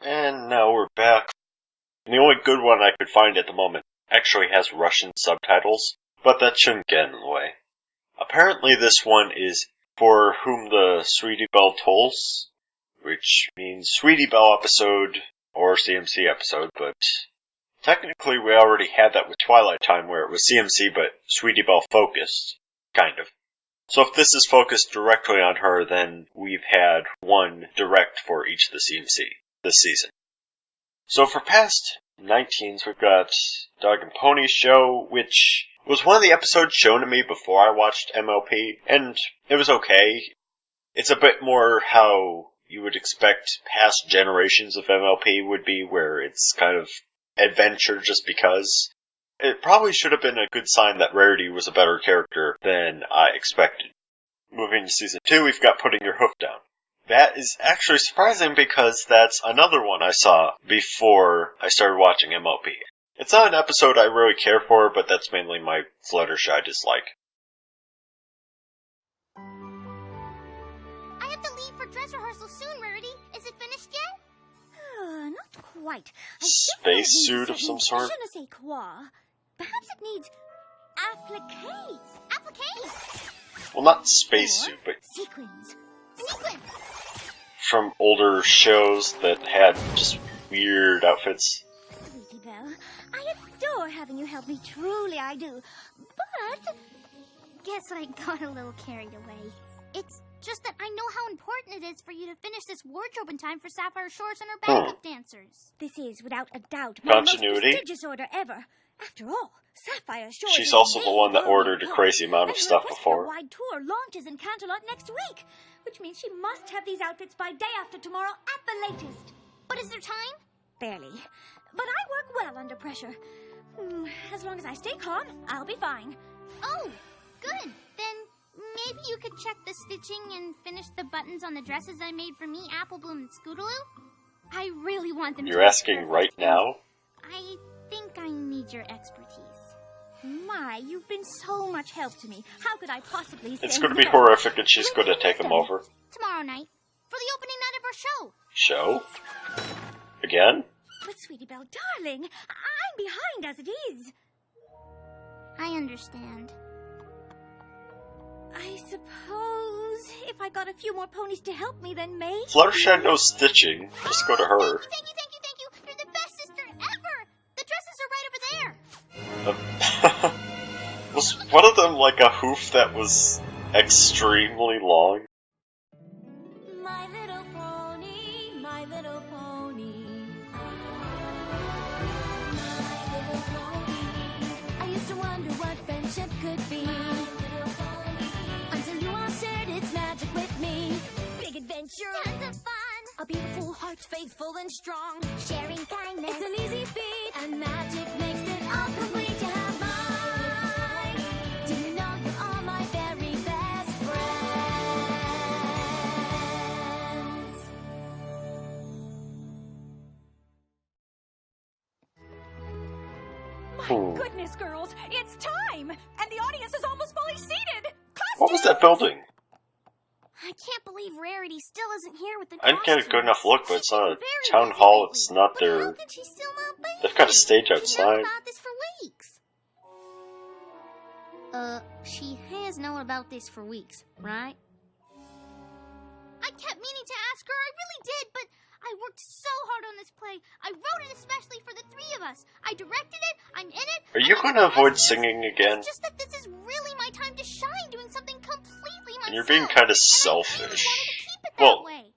And now we're back. And the only good one I could find at the moment actually has Russian subtitles, but that shouldn't get in the way. Apparently this one is For Whom the Sweetie Belle Tolls, which means Sweetie Belle episode or CMC episode, but technically we already had that with Twilight Time where it was CMC but Sweetie Belle focused, kind of. So if this is focused directly on her, then we've had one direct for each of the CMC this season. So for past 19s, we've got Dog and Pony Show, which was one of the episodes shown to me before I watched MLP, and it was okay. It's a bit more how you would expect past generations of MLP would be, where it's kind of adventure just because. It probably should have been a good sign that Rarity was a better character than I expected. Moving to Season 2, we've got Putting Your Hoof Down. That is actually surprising because that's another one I saw before I started watching MLP. It's not an episode I really care for, but that's mainly my Fluttershy I dislike. I have to leave for dress rehearsal soon, Rarity. Is it finished yet? Not quite. Space suit of some sort? Je ne sais quoi. Perhaps it needs appliques. Appliques? Well, not spacesuit, but Sequins. Sequins! from older shows that had just weird outfits. Sweetie Belle, I adore having you help me. Truly, I do. But Guess I got a little carried away. It's just that I know how important it is for you to finish this wardrobe in time for Sapphire Shores and her backup dancers. this is, without a doubt, my most Continuity. prestigious order ever. After all, Sapphire Shores She's is also the big one that world ordered a tour, crazy amount of and her stuff Western before. wide tour launches in Canterlot next week, which means she must have these outfits by day after tomorrow at the latest. But is there time? Barely. But I work well under pressure. As long as I stay calm, I'll be fine. Oh, good. Then maybe you could check the stitching and finish the buttons on the dresses I made for me, Applebloom, and Scootaloo. I really want them to You're be asking perfect, right and now? I think I need your expertise. My, you've been so much help to me. How could I possibly say It's going to be no? horrific and she's going to take them over. Tomorrow night, for the opening night of our show. Show? Again? But, Sweetie Belle, darling, I'm behind as it is. I understand. I suppose if I got a few more ponies to help me, then maybe... Fluttershy knows stitching. Just go to her. Thank you. You're the best sister ever. The dresses are right over there. Was one of them like a hoof that was extremely long? My little pony, my little pony. My little pony. I used to wonder what friendship could be. Until you all shared its magic with me. Big adventure. Tons of fun. A beautiful heart, faithful and strong. Sharing kindness. It's an easy feat, and magic makes it all complete. You have mine. Do you know you're all my very best friends? Hmm. Goodness, girls, it's time! And the audience is almost fully seated! What was that building? I can't believe Rarity still isn't here with the I didn't get a good enough look, but it's not a Very town busy hall, lately. it's not But how their... could she still not be They've got a here? stage She's known outside. about this for weeks. She has known about this for weeks, right? I kept meaning to ask her, I really did, but I worked so hard on this play. I wrote it especially for the three of us. I directed it, I'm in it. Are you going to avoid singing again? It's just that this is really my time to shine, doing something completely myself. And you're being kind of And I really selfish. wanted to keep it that Well, way.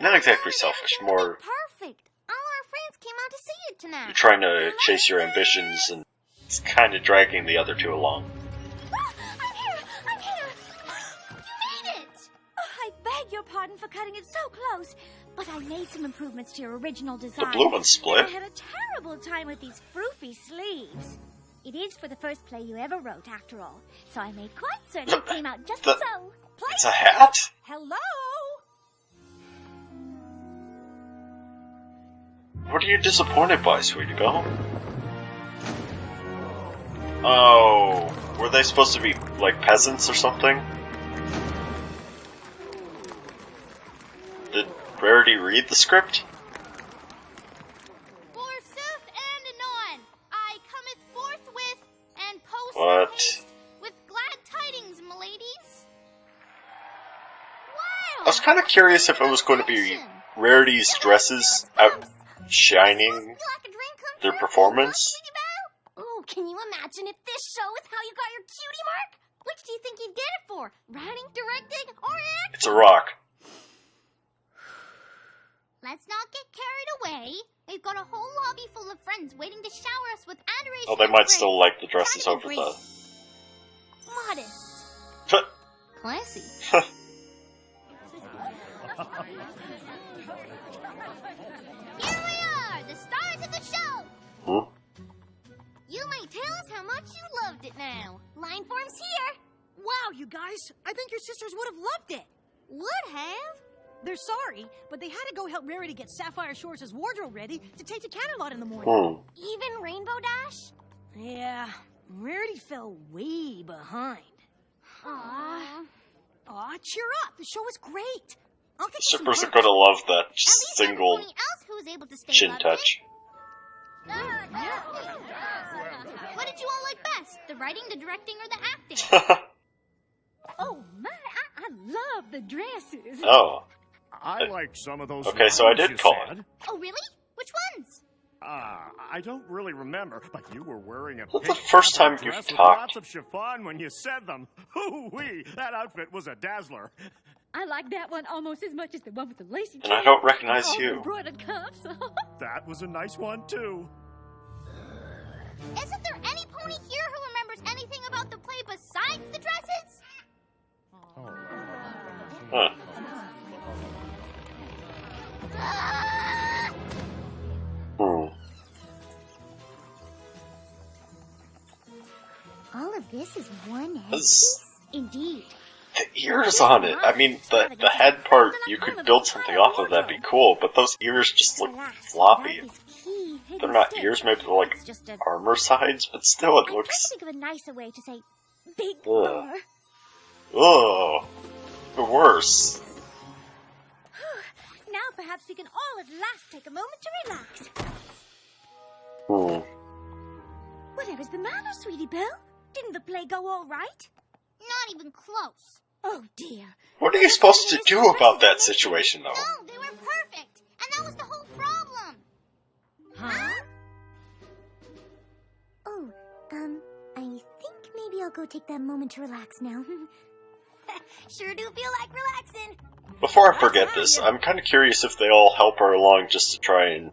not exactly Everything selfish, was gonna be more perfect. All our friends came out to see it tonight. you're trying to chase your ambitions and it's kind of dragging the other two along. I'm here! You made it! I beg your pardon for cutting it so close, but I made some improvements to your original design. The blue one split. I had a terrible time with these froofy sleeves. It is for the first play you ever wrote, after all, so I made quite certain it came out just so. It's a hat? Hello? What are you disappointed by, Sweetie Belle? Oh, were they supposed to be, like, peasants or something? Did Rarity read the script? kind of curious if it was going to be Rarity's dresses outshining their performance. Ooh, can you imagine if this show is how you got your cutie mark? Which do you think you'd get it for? Writing, directing, or acting? It's a rock. Let's not get carried away. We've got a whole lobby full of friends waiting to shower us with adoration. Oh, they might still like the dresses over the... Modest. Classy. Here we are, the stars of the show. Hmm? You may tell us how much you loved it now. Line form's here. Wow, you guys. I think your sisters would have loved it. Would have? They're sorry, but they had to go help Rarity get Sapphire Shores' wardrobe ready to take to Canterlot in the morning. Even Rainbow Dash? Yeah, Rarity fell way behind. Aww. Aw, cheer up. The show was great. I'll get you some Shippers are lunch. gonna love that At least single everyone else who was able to stay chin loved touch. What did you all like best? The writing, the directing, or the acting? Oh, my, I love the dresses. Oh. I liked some of those. Okay, so I lines did you call said. it. Oh, really? Which ones? I don't really remember, but you were wearing a That's the pink first fabric time you've dress with talked. lots of chiffon when you said them. Hoo-wee, that outfit was a dazzler. I like that one almost as much as the one with the lacy And I trim don't recognize all the you. embroidered cuffs. That was a nice one, too. Isn't there any pony here who remembers anything about the play besides the dresses? Huh. All of this is one This- Indeed. The ears on it. I mean, the head part, you could build something off of, that'd be cool, but those ears just look floppy. They're not ears, maybe they're like armor sides, but still it I'm trying to looks... think of a nicer way to say big Ugh. fur. Ugh. The worse. Now perhaps we can all at last take a moment to relax. Whatever's the matter, Sweetie Belle? Didn't the play go all right? Not even close. Oh, dear. What are you supposed to do about that situation, though? No, they were perfect. And that was the whole problem. Huh? Oh, I think maybe I'll go take that moment to relax now. Sure do feel like relaxing. Before I forget this, I'm kind of curious if they all help her along just to try and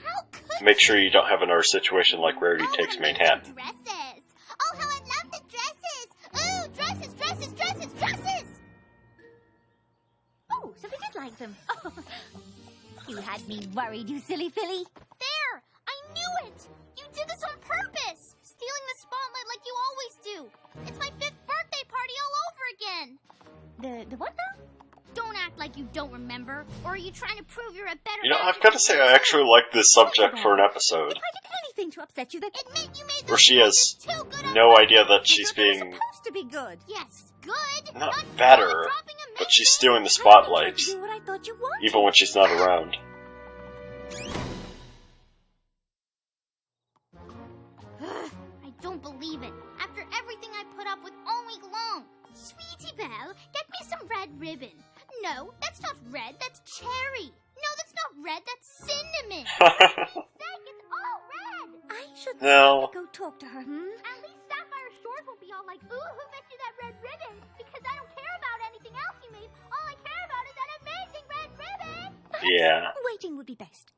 How could make sure you don't have another situation like Rarity Takes Manhattan. Dresses. Oh, how I love the dresses. Ooh, dresses, dresses, dresses, dresses. Oh, so they did like them. Oh, you had me worried, you silly filly. There, I knew it. You did this on purpose. Stealing the spotlight like you always do. It's my 5th birthday party all over again. The what now? Don't act like you don't remember. Or are you trying to prove you're a better You know, actress I've got to than say, I you actually like this subject for an If episode. I did anything to upset you, that Admit you made Where those she has choices too good on no purpose. idea that she's they're being supposed to be good. Yes, good. not good better, at dropping a but she's message. stealing the I tried spotlight, to do what I thought you wanted. even when she's not around. I don't believe it. After everything I put up with all week long. Sweetie Belle, get me some red ribbon. No, that's not red, that's cherry. No, that's not red, that's cinnamon. It's all red. I should No. go talk to her, At least Sapphire Shores will be all like, ooh, who got you that red ribbon? Because I don't care about anything else you made. All I care about is that amazing red ribbon. Yeah. Waiting would be best.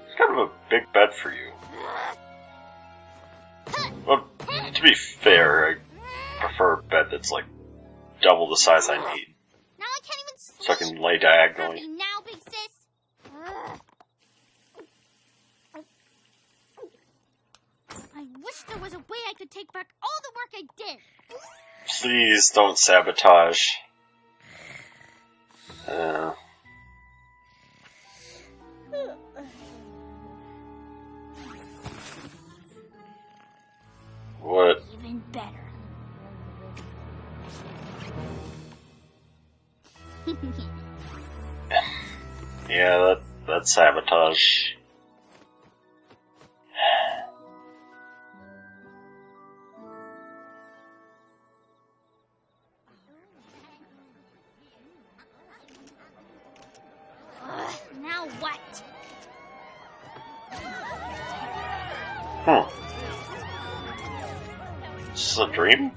It's kind of a big bed for you. Well, to be fair, I prefer a bed that's like double the size I need, Now I can't even sleep. so I can lay diagonally. Happy now, big sis. I wish there was a way I could take back all the work I did. Please don't sabotage. What? Even better. Yeah, that's sabotage. Is this a dream?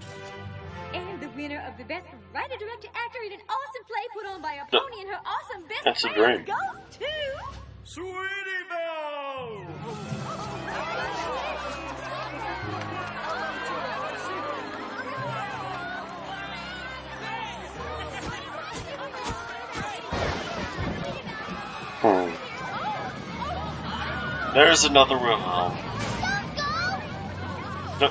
And the winner of the best writer, director, actor in an awesome play put on by a pony and her awesome best That's a friend dream. goes to... Sweetie Belle! There's another Wilhelm. No.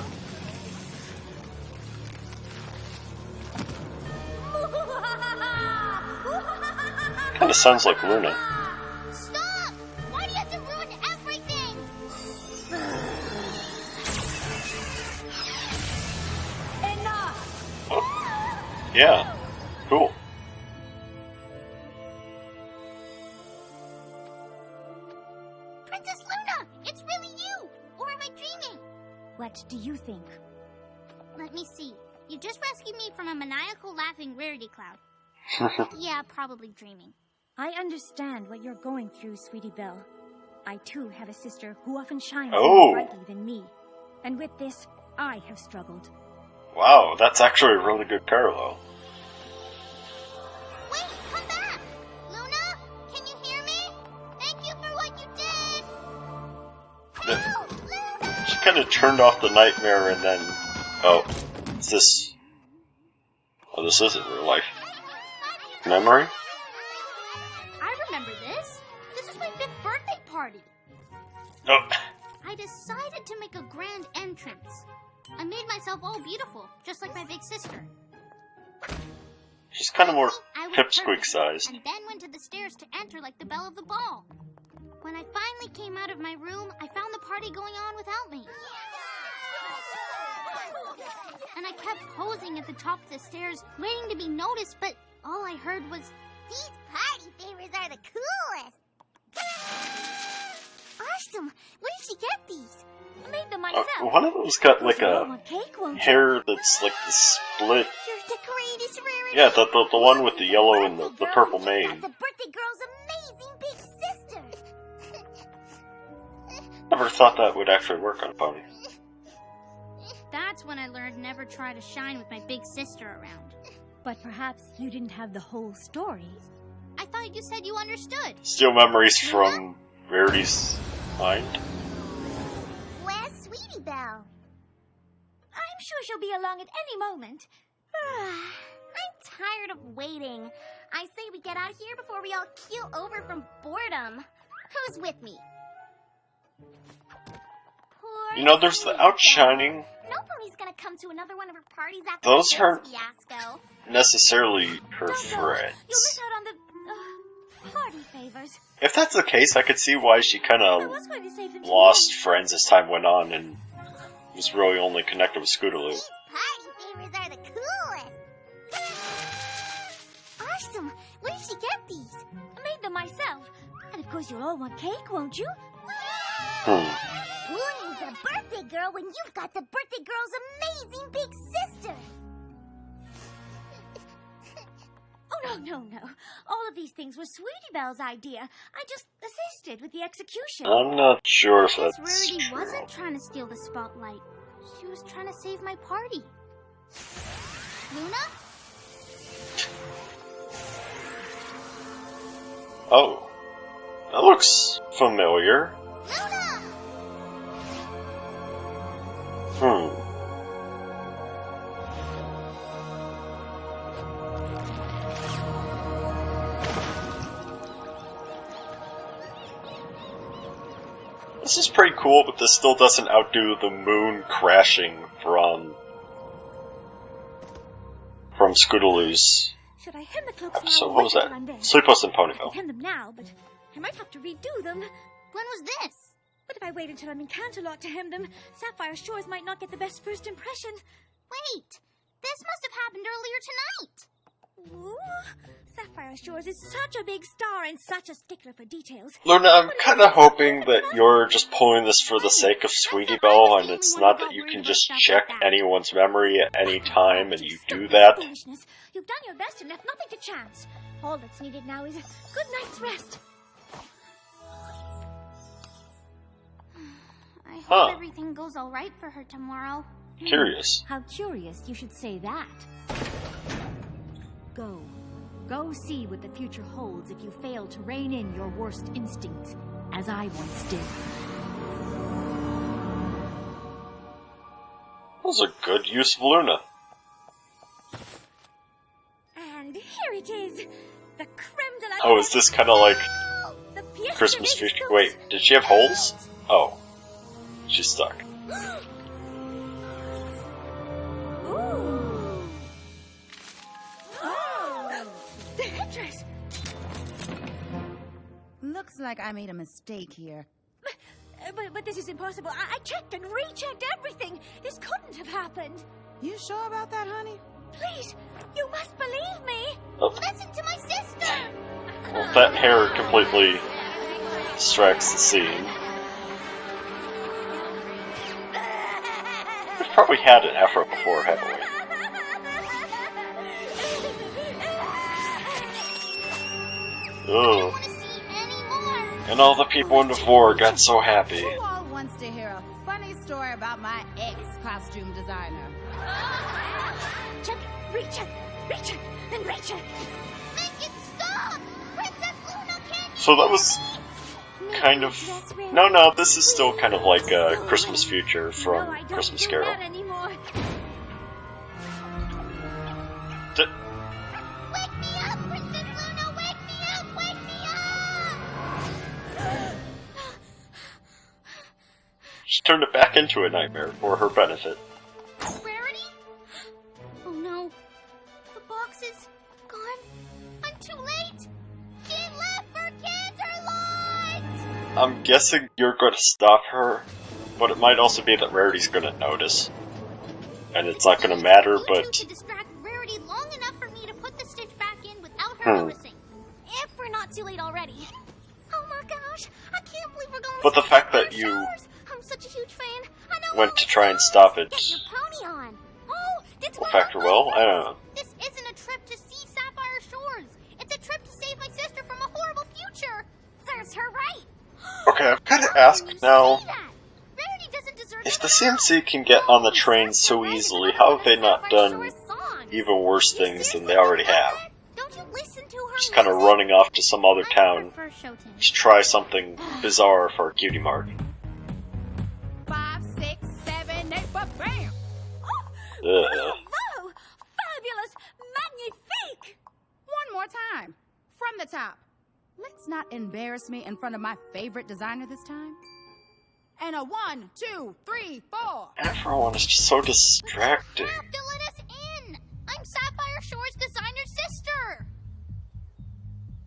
Kinda sounds like Luna. Stop! Why do you have to ruin everything? Enough! Oh. Yeah. Cool. Princess Luna! It's really you! Or am I dreaming? What do you think? Let me see. You just rescued me from a maniacal laughing rarity cloud. Yeah, probably dreaming. I understand what you're going through, Sweetie Belle. I too have a sister who often shines Oh. more brightly than me. And with this, I have struggled. Wow, that's actually a really good parallel. Wait, come back! Luna, can you hear me? Thank you for what you did! Help! Luna! She kind of turned off the nightmare and then... Oh, is this... Oh, this isn't real life. Memory? I remember this. This was my 5th birthday party. Oh, I decided to make a grand entrance. I made myself all beautiful, just like my big sister. she's kind of more I was pipsqueak perfect, sized. and then went to the stairs to enter like the belle of the ball. When I finally came out of my room, I found the party going on without me. And I kept posing at the top of the stairs, waiting to be noticed, but all I heard was, "These party favors are the coolest." Awesome! Where did she get these? I made them myself. One of them's got like You a want cake, won't you? hair that's like the split. You're the greatest rarity. Yeah, the one with the yellow and the purple mane. The birthday girl's amazing big sister. Never thought that would actually work on a pony. That's when I learned never try to shine with my big sister around. But perhaps you didn't have the whole story. I thought you said you understood. Steal memories from Rarity's mind. Where's Sweetie Belle? I'm sure she'll be along at any moment. I'm tired of waiting. I say we get out of here before we all keel over from boredom. Who's with me? Poor You know, there's the Sweetie Belle. outshining. No pony's gonna come to another one of her parties after Those this aren't fiasco. necessarily her Don't go. You'll friends. miss out on the party favors. If that's the case, I could see why she kind I of was going to save them to lost you. friends as time went on and was really only connected with Scootaloo. These party favors are the coolest. Awesome! Where did she get these? I made them myself. And of course you'll all want cake, won't you? Who needs a birthday girl when you've got the birthday girl's amazing big sister? Oh, no. All of these things were Sweetie Belle's idea. I just assisted with the execution. I'm not sure if Miss that's Rarity true. wasn't trying to steal the spotlight. She was trying to save my party. Luna? Oh, that looks familiar. Luna! This is pretty cool, but this still doesn't outdo the moon crashing from Scootaloo's Should I hem the cloaks now? episode. or What was wait that? until I'm there? Sleepless in I could Ponyville. hem them now, but I might have to redo them. When was this? But if I wait until I'm in Canterlot to hem them, Sapphire Shores might not get the best first impression. Wait! This must have happened earlier tonight. Ooh, Sapphire Shores is such a big star and such a stickler for details. Luna, I'm kind of hoping that you're just pulling this for the sake of Sweetie Belle, and it's not that you can just check anyone's memory at any time and you do that. Foolishness. You've done your best and left nothing to chance. All that's needed now is a good night's rest. I hope everything goes alright for her tomorrow. Curious. How curious you should say that. Go. Go see what the future holds if you fail to rein in your worst instincts, as I once did. That was a good use of Luna. And here it is. The creme de la Oh, is this kind of like the fiesta Christmas de future? fruits. Wait, did she have holes? Oh. She's stuck. Ooh. Oh, the headdress. Looks like I made a mistake here. But this is impossible. I checked and rechecked everything. This couldn't have happened. You sure about that, honey? Please, you must believe me. Oh, Listen to my sister! well, that hair completely distracts the scene. We've probably had an afro before, haven't we? I Ugh. want to see any more! And all the people in the floor got so happy. Who all wants to hear a funny story about my ex-costume designer? Check, recheck, recheck, and recheck. Make it stop! Princess Luna, can you? So that was kind of... No, this is still kind of like a Christmas future No, from I don't Christmas do Carol. that anymore. Wake me up, Princess Luna! Wake me up! Wake me up! She turned it back into a nightmare for her benefit. Rarity? Oh no. The box is gone. I'm too late. She left for Canterlot! I'm guessing you're going to stop her, but it might also be that Rarity's going to notice. And it's not going to matter, You but... two to distract Rarity long enough for me to put the stitch back in without her noticing. If we're not too late already. Oh my gosh, I can't believe we're going But the to fact that Sapphire you Shores. I'm such a huge fan. I know went all to the try and songs. stop it Get your pony on. Oh, that's will what factor well. I don't know. This isn't a trip to see Sapphire Shores. It's a trip to save my sister from a horrible future. Serves her right. Okay, I've got to How ask can you now, say that? Rarity doesn't deserve if it the at all. CMC can get on the No, train Serves so her right is easily, another how one have they of not Sapphire done Shores' songs. even worse You things than seriously they already don't know have? that? Don't you listen to her Just kind of music? running off to some other I town prefer Shoten. to try something bizarre for a cutie mark. 5, 6, 7, 8, but bam! Ugh. Bravo! Fabulous! Magnifique! One more time. From the top. Let's not embarrass me in front of my favorite designer this time. And a 1, 2, 3, 4. Everyone is just so distracting. You have to let us in. I'm Sapphire Shore's designer sister.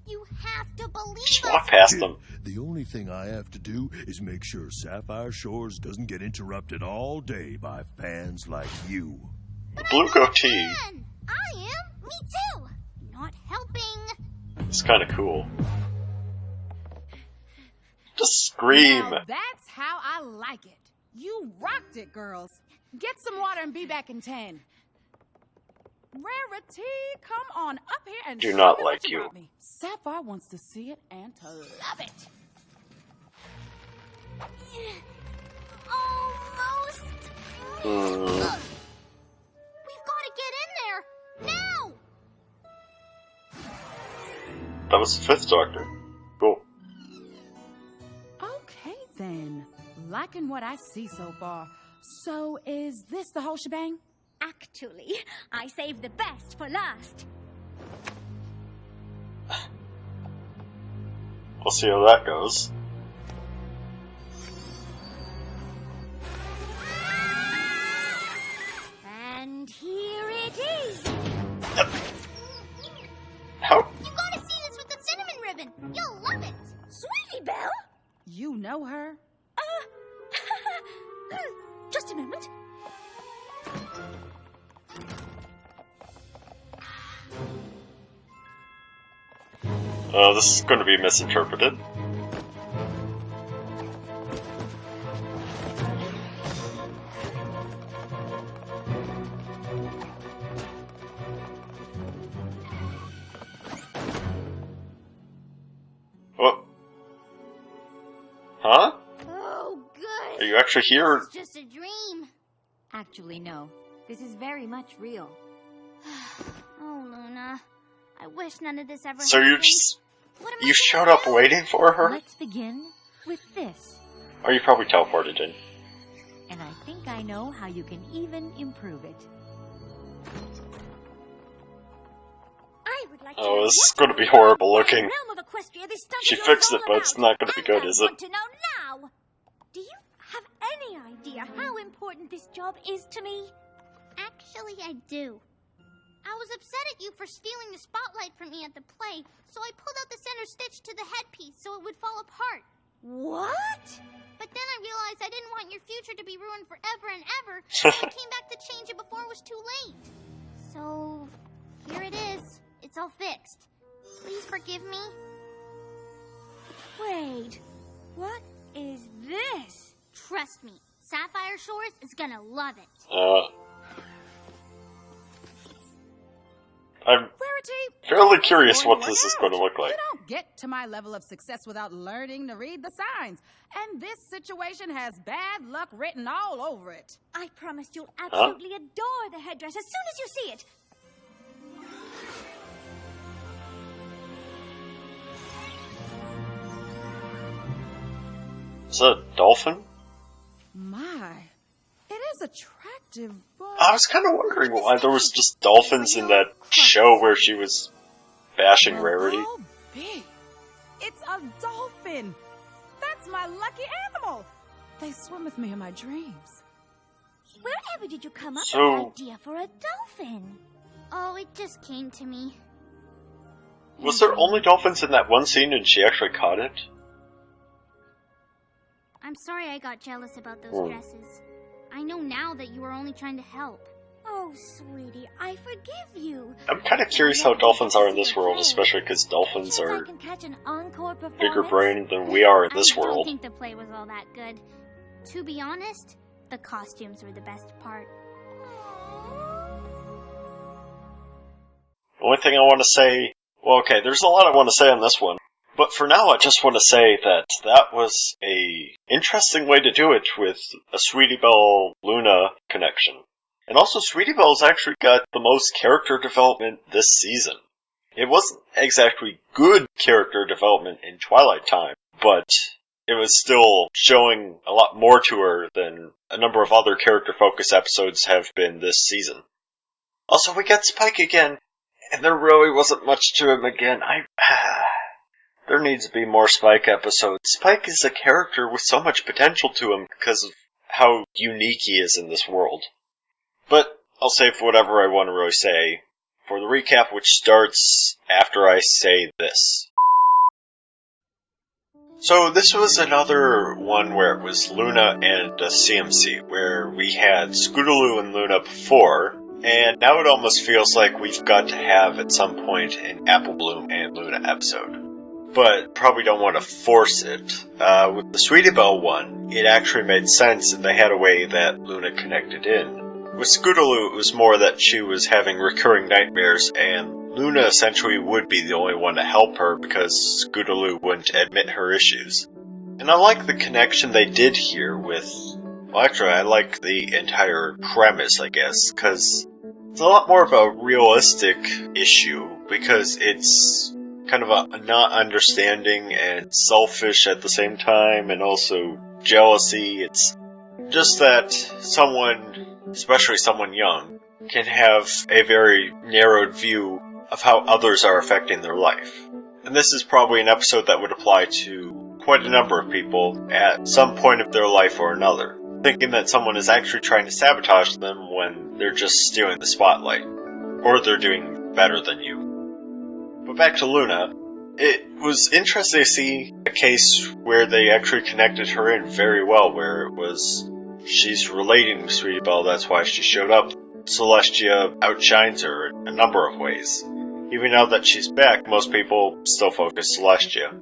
You have to believe Just us. walk past them. The only thing I have to do is make sure Sapphire Shores doesn't get interrupted all day by fans like you. Blue goatee Man, I am. Me too. Not helping. is kind of cool. Just scream. Now that's how I like it. You rocked it, girls. Get some water and be back in 10. Rarity, come on up here and Do show not me like what you. brought me. Sapphire wants to see it and to love it. Almost. Hmm. We've got to get in there now. That was the fifth Doctor. Cool. Okay, then. Liking what I see so far. So, is this the whole shebang? Actually, I saved the best for last. We'll see how that goes. And here it is. How? You got to see this with the cinnamon ribbon. You'll love it. Sweetie Belle? You know her? Just a moment. This is going to be misinterpreted. What? Huh? Oh, good. Are you actually here? It's just a dream. Actually, no. This is very much real. Oh, Luna. I wish none of this ever So happened. What am I you gonna showed up do? waiting for her? Let's begin with this. Or you probably teleported in. And I think I know how you can even improve it. I would like to Oh, know this is what gonna be horrible looking. realm of Equestria this stunt She of yours fixed is it, all but it's about. not gonna be good, I is it? want to know now. Do you have any idea how important this job is to me? Actually, I do. I was upset at you for stealing the spotlight from me at the play, so I pulled out the center stitch to the headpiece so it would fall apart. What? But then I realized I didn't want your future to be ruined forever and ever, so I came back to change it before it was too late. So, here it is. It's all fixed. Please forgive me. Wait, what is this? Trust me, Sapphire Shores is gonna love it. I'm Rarity, fairly this curious going what to this work is going to out. look like. You don't get to my level of success without learning to read the signs. And this situation has bad luck written all over it. I promise you'll absolutely adore the headdress as soon as you see it. Is that a dolphin? My, it is attractive, but... I was kind of wondering why there was just dolphins in that show where she was bashing Rarity. How big? It's a dolphin. That's my lucky animal. They swim with me in my dreams. Wherever did you come up So- with the idea for a dolphin? Oh, it just came to me. Was there only dolphins in that one scene and she actually caught it? I'm sorry I got jealous about those dresses. I know now that you were only trying to help. Oh, sweetie, I forgive you. I'm kind of curious how dolphins are in this world, especially because dolphins Chance I are can catch an encore bigger performance? brained than we are in this I don't world. think the play was all that good. To be honest, the costumes were the best part. The only thing I want to say, well, okay, there's a lot I want to say on this one, but for now I just want to say that that was a interesting way to do it with a Sweetie Belle Luna connection. And also, Sweetie Belle's actually got the most character development this season. It wasn't exactly good character development in Twilight Time, but it was still showing a lot more to her than a number of other character-focused episodes have been this season. Also, we got Spike again, and there really wasn't much to him again. There needs to be more Spike episodes. Spike is a character with so much potential to him because of how unique he is in this world. But I'll save whatever I want to really say for the recap, which starts after I say this. So this was another one where it was Luna and a CMC, where we had Scootaloo and Luna before, and now it almost feels like we've got to have at some point an Apple Bloom and Luna episode. But probably don't want to force it. With the Sweetie Belle one, it actually made sense and they had a way that Luna connected in. With Scootaloo, it was more that she was having recurring nightmares, and Luna essentially would be the only one to help her because Scootaloo wouldn't admit her issues. And I like the connection they did here with... Well, actually, I like the entire premise, I guess, because it's a lot more of a realistic issue, because it's kind of a not understanding and selfish at the same time, and also jealousy. It's just that someone, especially someone young, can have a very narrowed view of how others are affecting their life. And this is probably an episode that would apply to quite a number of people at some point of their life or another, thinking that someone is actually trying to sabotage them when they're just stealing the spotlight, or they're doing better than you. But back to Luna, it was interesting to see a case where they actually connected her in very well, where it was she's relating to Sweetie Belle, that's why she showed up. Celestia outshines her in a number of ways. Even now that she's back, most people still focus Celestia.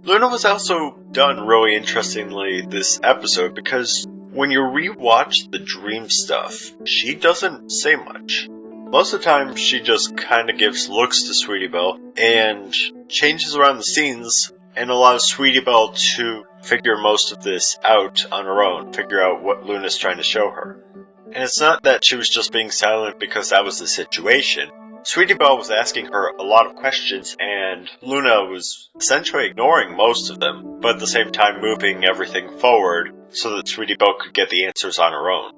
Luna was also done really interestingly this episode because when you rewatch the dream stuff, she doesn't say much. Most of the time, she just kind of gives looks to Sweetie Belle and changes around the scenes, and allows Sweetie Belle to figure most of this out on her own, figure out what Luna's trying to show her. And it's not that she was just being silent because that was the situation. Sweetie Belle was asking her a lot of questions, and Luna was essentially ignoring most of them, but at the same time moving everything forward so that Sweetie Belle could get the answers on her own.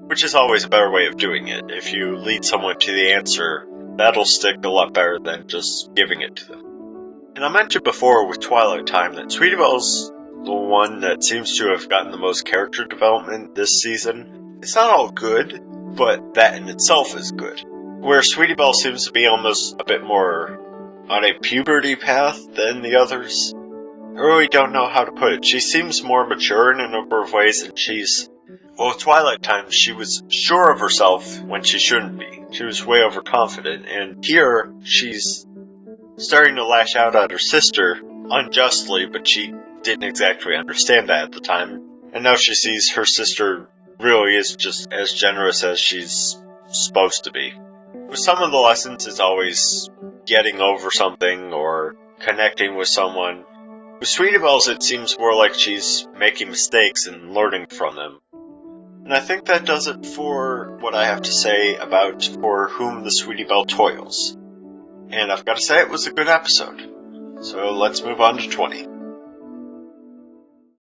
Which is always a better way of doing it. If you lead someone to the answer, that'll stick a lot better than just giving it to them. And I mentioned before with Twilight Time that Sweetie Belle's the one that seems to have gotten the most character development this season. It's not all good, but that in itself is good. Where Sweetie Belle seems to be almost a bit more on a puberty path than the others. I really don't know how to put it. She seems more mature in a number of ways, and with Twilight Time, she was sure of herself when she shouldn't be. She was way overconfident, and here, she's starting to lash out at her sister, unjustly, but she didn't exactly understand that at the time. And now she sees her sister really is just as generous as she's supposed to be. With some of the lessons, it's always getting over something or connecting with someone. With Sweetie Belle's, it seems more like she's making mistakes and learning from them. And I think that does it for what I have to say about For Whom the Sweetie Belle Toils. And I've got to say, it was a good episode. So let's move on to 20.